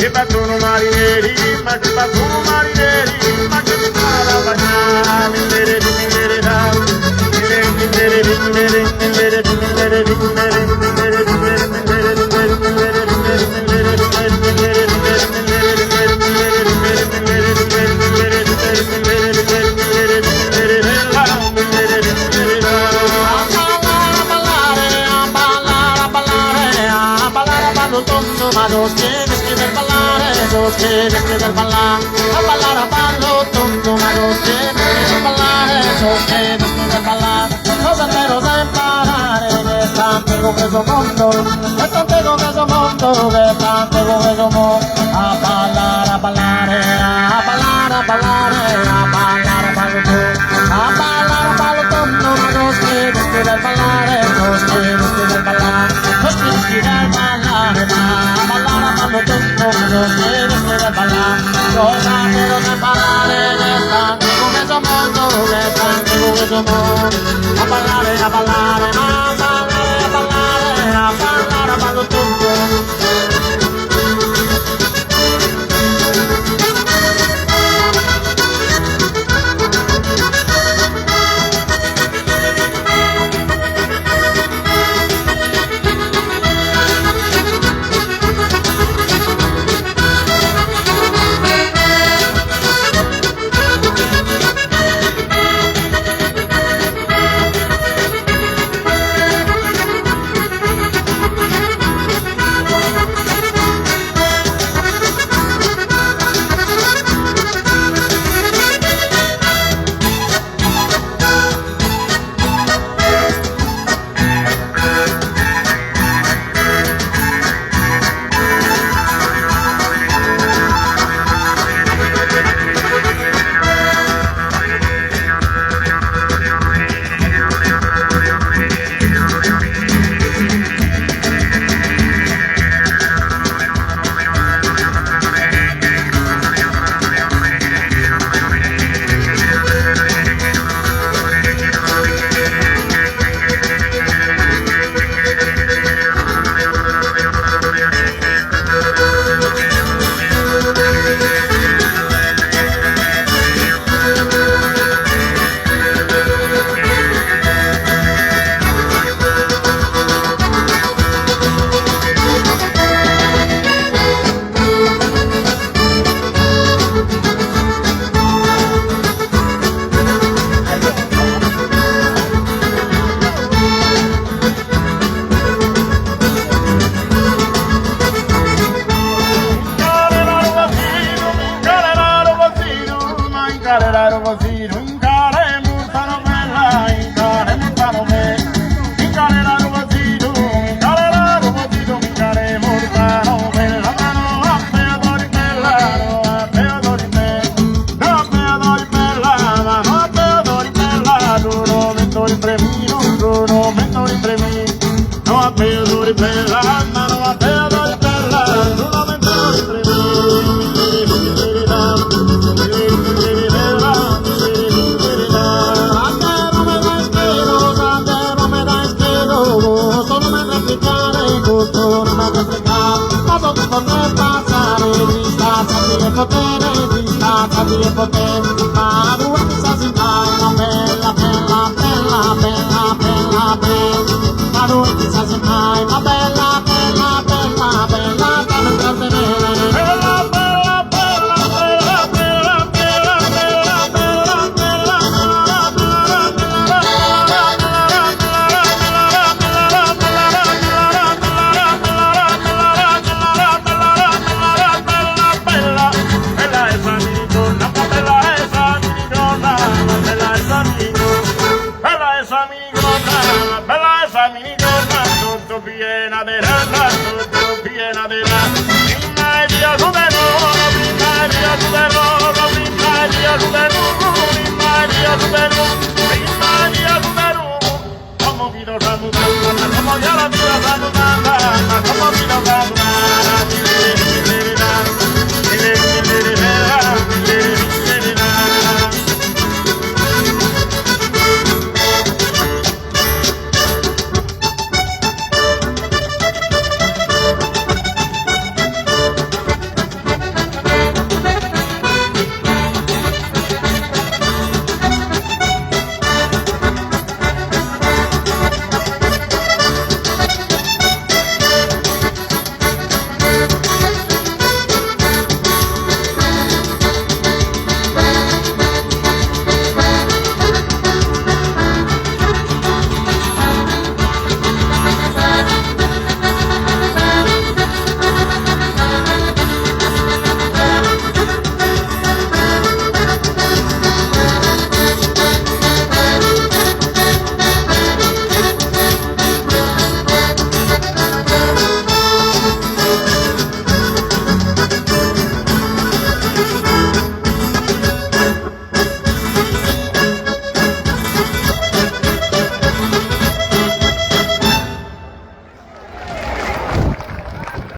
che battono marineri, ma che battono marineri, ma che mi fa bagnare, tondo, ma dos tienes que ver bailar, dos tienes que ver bailar, a bailar a ballo tondo, ma dos tienes que ver bailar, dos tienes que ver bailar, los enteros en parar, que tan pego que so mondo, que tan pego que so mondo, que tan pego que so mondo, a bailar, a bailar, a bailar, a bailar, a bailar a ballo tondo, a bailar a ballo tondo, ma dos tienes que ver bailar, dos tienes que ver bailar, dos tienes que ver bailar. A ballare a ballo tondo, non tienes que ver bailar. Los ángeles en bailar, están come so mondo, están come so mondo. A ballare, a ballare, a ballare, a ballare, a ballare a ballo tondo. Potere, di sta, di potere.